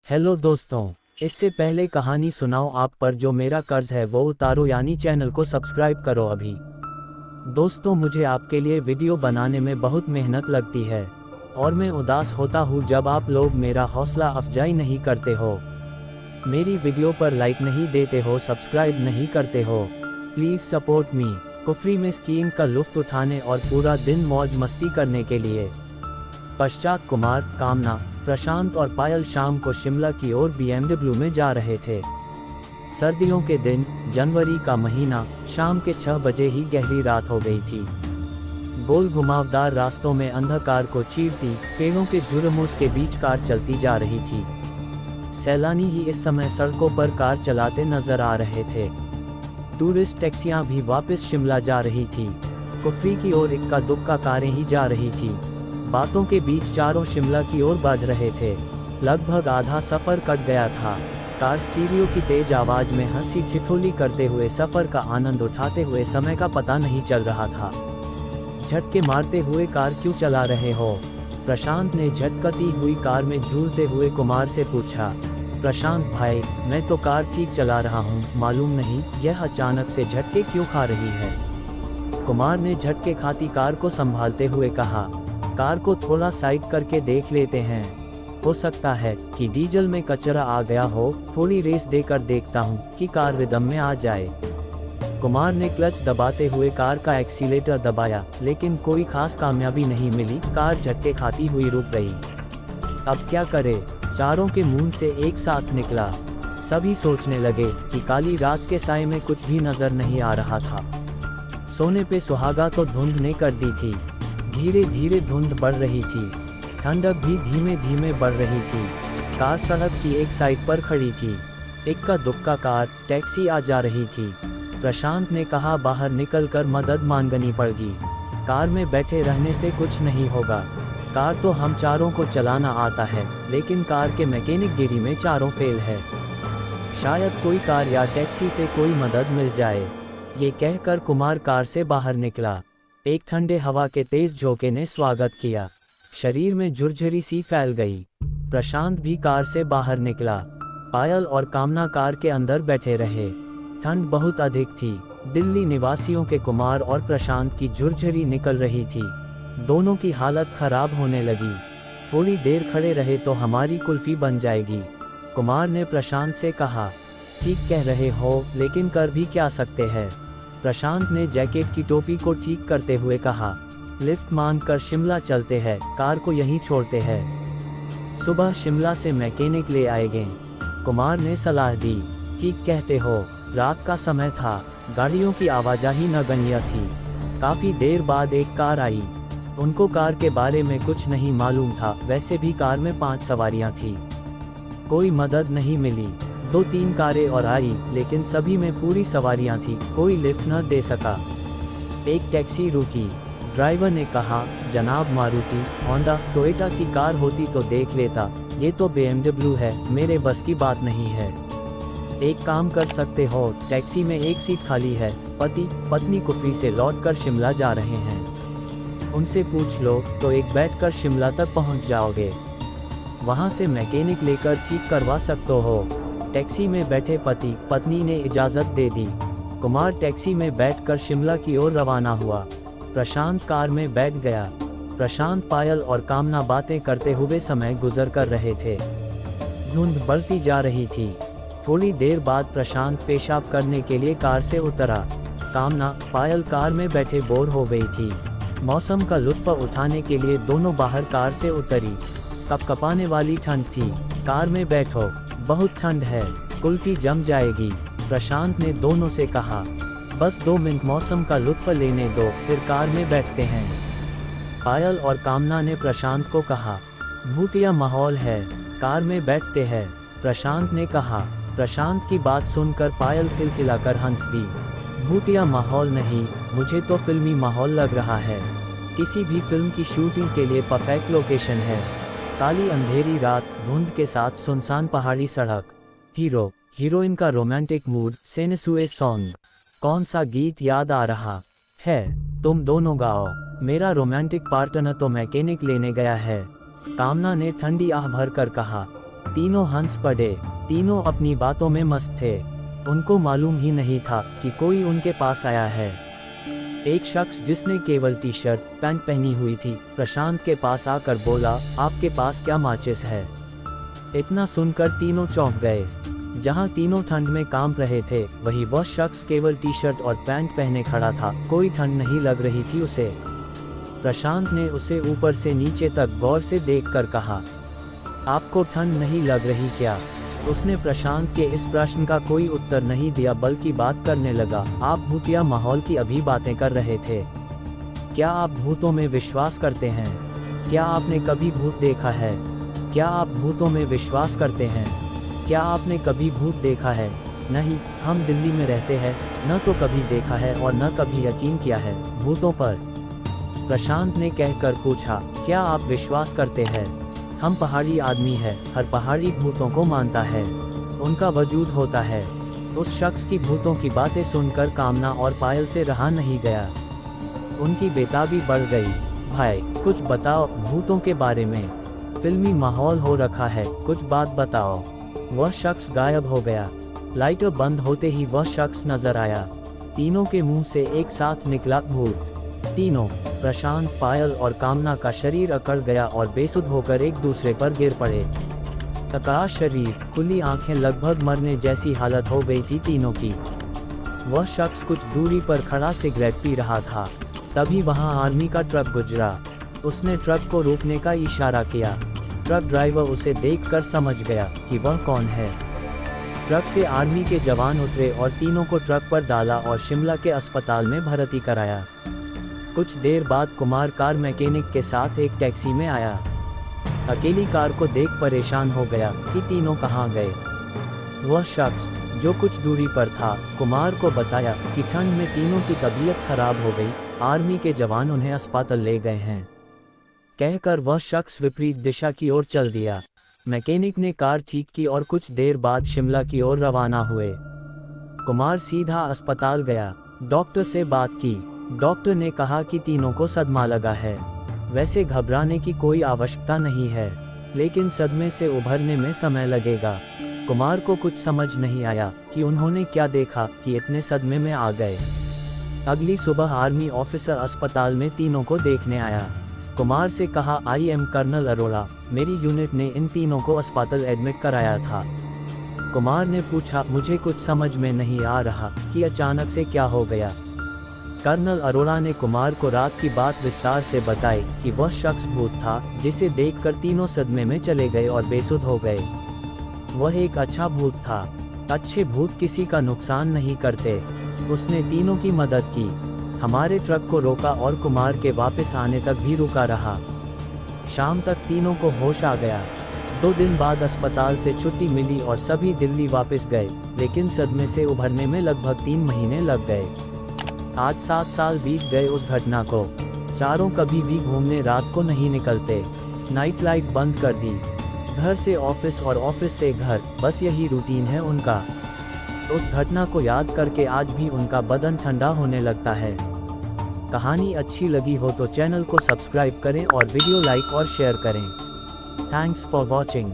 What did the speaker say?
Hello दोस्तों, इससे पहले कहानी सुनाओ आप पर जो मेरा कर्ज है वो उतारो, यानी चैनल को सब्सक्राइब करो अभी। दोस्तों, मुझे आपके लिए वीडियो बनाने में बहुत मेहनत लगती है और मैं उदास होता हूँ जब आप लोग मेरा हौसला अफजाई नहीं करते हो, मेरी वीडियो पर लाइक नहीं देते हो, सब्सक्राइब नहीं करते हो। Please support me. कुफरी में स्कीइंग का लुत्फ उठाने और पूरा दिन मौज मस्ती करने के लिए पश्चात कुमार, कामना, प्रशांत और पायल शाम को शिमला की ओर BMW में जा रहे थे। सर्दियों के दिन, जनवरी का महीना, शाम के 6 बजे ही गहरी रात हो गई थी। गोल घुमावदार रास्तों में अंधकार को चीरती पेड़ों के झुरमुट के बीच कार चलती जा रही थी। सैलानी ही इस समय सड़कों पर कार चलाते नजर आ रहे थे। टूरिस्ट टैक्सियां भी वापस शिमला जा रही थी। कुफरी की ओर इक्का दुक्का कारें ही जा रही थी। बातों के बीच चारों शिमला की ओर बढ़ रहे थे। लगभग आधा सफर कट गया था। कार स्टीरियो की तेज आवाज में हंसी ठिठोली करते हुए सफर का आनंद उठाते हुए समय का पता नहीं चल रहा था। झटके मारते हुए कार क्यों चला रहे हो? प्रशांत ने झटकती हुई कार में झूलते हुए कुमार से पूछा। प्रशांत भाई, मैं तो कार ठीक चला रहा हूँ, मालूम नहीं यह अचानक से झटके क्यों खा रही है। कुमार ने झटके खाती कार को संभालते हुए कहा, कार को थोड़ा साइड करके देख लेते हैं, हो सकता है कि डीजल में कचरा आ गया हो, थोड़ी रेस देकर देखता हूँ कि कार रिदम में आ जाए। कुमार ने क्लच दबाते हुए कार का एक्सीलेटर दबाया, लेकिन कोई खास कामयाबी नहीं मिली। कार झटके खाती हुई रुक गई। अब क्या करे? चारों के मुंह से एक साथ निकला। सभी सोचने लगे कि काली रात के साए में कुछ भी नजर नहीं आ रहा था। सोने पे सुहागा तो धुंध ने कर दी थी। धीरे धीरे धुंध बढ़ रही थी। ठंडक भी धीमे धीमे बढ़ रही थी। कार सड़क की एक साइड पर खड़ी थी। इक्का दुक्का कार, टैक्सी आ जा रही थी। प्रशांत ने कहा, बाहर निकलकर मदद मांगनी पड़गी। कार में बैठे रहने से कुछ नहीं होगा। कार तो हम चारों को चलाना आता है, लेकिन कार के मैकेनिक गिरी में चारों फेल है। शायद कोई कार या टैक्सी से कोई मदद मिल जाए। ये कहकर कुमार कार से बाहर निकला। एक ठंडे हवा के तेज झोंके ने स्वागत किया। शरीर में झुरझुरी सी फैल गई। प्रशांत भी कार से बाहर निकला। पायल और कामना कार के अंदर बैठे रहे। ठंड बहुत अधिक थी। दिल्ली निवासियों के कुमार और प्रशांत की झुरझुरी निकल रही थी। दोनों की हालत खराब होने लगी। थोड़ी देर खड़े रहे तो हमारी कुल्फी बन जाएगी, कुमार ने प्रशांत से कहा। ठीक कह रहे हो, लेकिन कर भी क्या सकते हैं? प्रशांत ने जैकेट की टोपी को ठीक करते हुए कहा। लिफ्ट मांगकर शिमला चलते हैं, कार को यहीं छोड़ते हैं। सुबह शिमला से मैकेनिक ले आएंगे, कुमार ने सलाह दी। ठीक कहते हो, रात का समय था, गाड़ियों की आवाजाही नगण्य थी। काफी देर बाद एक कार आई। उनको कार के बारे में कुछ नहीं मालूम था। वैसे भी कार में 5 सवारियां थी। कोई मदद नहीं मिली। 2-3 कारें और आई, लेकिन सभी में पूरी सवारियां थी। कोई लिफ्ट न दे सका। एक टैक्सी रुकी। ड्राइवर ने कहा, जनाब, मारुति, होंडा, टोयोटा की कार होती तो देख लेता, ये तो BMW है, मेरे बस की बात नहीं है। एक काम कर सकते हो, टैक्सी में एक सीट खाली है। पति पत्नी कुफरी से लौटकर शिमला जा रहे हैं, उनसे पूछ लो तो एक बैठकर शिमला तक पहुंच जाओगे। वहां से मैकेनिक लेकर ठीक करवा सकते हो। टैक्सी में बैठे पति पत्नी ने इजाज़त दे दी। कुमार टैक्सी में बैठकर शिमला की ओर रवाना हुआ। प्रशांत कार में बैठ गया। प्रशांत, पायल और कामना बातें करते हुए समय गुजर कर रहे थे। धुंध बढ़ती जा रही थी। थोड़ी देर बाद प्रशांत पेशाब करने के लिए कार से उतरा। कामना, पायल कार में बैठे बोर हो गई थी। मौसम का लुत्फ उठाने के लिए दोनों बाहर कार से उतरी। कपकपाने वाली ठंड थी। कार में बैठो, बहुत ठंड है, कुल्फी जम जाएगी, प्रशांत ने दोनों से कहा। बस 2 मिनट मौसम का लुत्फ लेने दो, फिर कार में बैठते हैं, पायल और कामना ने प्रशांत को कहा। भूतिया माहौल है, कार में बैठते हैं, प्रशांत ने कहा। प्रशांत की बात सुनकर पायल खिलखिलाकर हंस दी। भूतिया माहौल नहीं, मुझे तो फिल्मी माहौल लग रहा है। किसी भी फिल्म की शूटिंग के लिए परफेक्ट लोकेशन है। काली अंधेरी रात, धुंध के साथ सुनसान पहाड़ी सड़क, हीरो हीरोइन का रोमांटिक मूड, सेनसुए सॉन्ग। कौन सा गीत याद आ रहा है? तुम दोनों गाओ। मेरा रोमांटिक पार्टनर तो मैकेनिक लेने गया है, कामना ने ठंडी आह भर कर कहा। तीनों हंस पड़े। तीनों अपनी बातों में मस्त थे। उनको मालूम ही नहीं था कि कोई उनके पास आया है। एक शख्स जिसने केवल टी शर्ट पैंट पहनी हुई थी प्रशांत के पास आकर बोला, आपके पास क्या माचिस है? इतना सुनकर तीनों चौंक गए। जहां तीनों ठंड में काम रहे थे वही वह शख्स केवल टी शर्ट और पैंट पहने खड़ा था। कोई ठंड नहीं लग रही थी उसे। प्रशांत ने उसे ऊपर से नीचे तक गौर से देखकर कहा, आपको ठंड नहीं लग रही क्या? उसने प्रशांत के इस प्रश्न का कोई उत्तर नहीं दिया बल्कि बात करने लगा, आप भूतिया माहौल की अभी बातें कर रहे थे। क्या आप भूतों में विश्वास करते हैं? क्या आपने कभी भूत देखा है? क्या आप भूतों में विश्वास करते हैं? क्या आपने कभी भूत देखा है? नहीं, हम दिल्ली में रहते हैं, न तो कभी देखा है और न कभी यकीन किया है भूतों पर। प्रशांत ने कहकर पूछा, क्या आप विश्वास करते हैं? हम पहाड़ी आदमी हैं, हर पहाड़ी भूतों को मानता है, उनका वजूद होता है। उस शख्स की भूतों की बातें सुनकर कामना और पायल से रहा नहीं गया। उनकी बेताबी बढ़ गई। भाई कुछ बताओ भूतों के बारे में, फिल्मी माहौल हो रखा है, कुछ बात बताओ। वह शख्स गायब हो गया। लाइटर बंद होते ही वह शख्स नजर आया। तीनों के मुंह से एक साथ निकला, भूत। तीनों, प्रशांत, पायल और कामना का शरीर अकड़ गया और बेसुध होकर एक दूसरे पर गिर पड़े। थका शरीर, खुली आंखें, लगभग मरने जैसी हालत हो गई थी तीनों की। वह शख्स कुछ दूरी पर खड़ा सिगरेट पी रहा था। तभी वहां आर्मी का ट्रक गुजरा। उसने ट्रक को रोकने का इशारा किया। ट्रक ड्राइवर उसे देखकर समझ गया कि वह कौन है। ट्रक से आर्मी के जवान उतरे और तीनों को ट्रक पर डाला और शिमला के अस्पताल में भर्ती कराया। कुछ देर बाद कुमार कार मैकेनिक के साथ एक टैक्सी में आया। अकेली कार को देख परेशान हो गया कि तीनों कहाँ गए। वह शख्स जो कुछ दूरी पर था कुमार को बताया कि ठंड में तीनों की तबीयत खराब हो गई, आर्मी के जवान उन्हें अस्पताल ले गए हैं। कहकर वह शख्स विपरीत दिशा की ओर चल दिया। मैकेनिक ने कार ठीक की और कुछ देर बाद शिमला की ओर रवाना हुए। कुमार सीधा अस्पताल गया। डॉक्टर से बात की। डॉक्टर ने कहा कि तीनों को सदमा लगा है। वैसे घबराने की कोई आवश्यकता नहीं है, लेकिन सदमे से उभरने में समय लगेगा। कुमार को कुछ समझ नहीं आया कि उन्होंने क्या देखा कि इतने सदमे में आ गए। अगली सुबह आर्मी ऑफिसर अस्पताल में तीनों को देखने आया। कुमार से कहा, आई एम कर्नल अरोड़ा, मेरी यूनिट ने इन तीनों को अस्पताल एडमिट कराया था। कुमार ने पूछा, मुझे कुछ समझ में नहीं आ रहा कि अचानक से क्या हो गया। कर्नल अरोड़ा ने कुमार को रात की बात विस्तार से बताई कि वह शख्स भूत था जिसे देखकर तीनों सदमे में चले गए और बेसुध हो गए। वह एक अच्छा भूत था। अच्छे भूत किसी का नुकसान नहीं करते। उसने तीनों की मदद की, हमारे ट्रक को रोका और कुमार के वापस आने तक भी रुका रहा। शाम तक तीनों को होश आ गया। 2 दिन बाद अस्पताल से छुट्टी मिली और सभी दिल्ली वापस गए, लेकिन सदमे से उभरने में लगभग 3 महीने लग गए। आज 7 साल बीत गए उस घटना को। चारों कभी भी घूमने रात को नहीं निकलते। नाइट लाइफ बंद कर दी। घर से ऑफिस और ऑफिस से घर, बस यही रूटीन है उनका। उस घटना को याद करके आज भी उनका बदन ठंडा होने लगता है। कहानी अच्छी लगी हो तो चैनल को सब्सक्राइब करें और वीडियो लाइक और शेयर करें। Thanks for watching.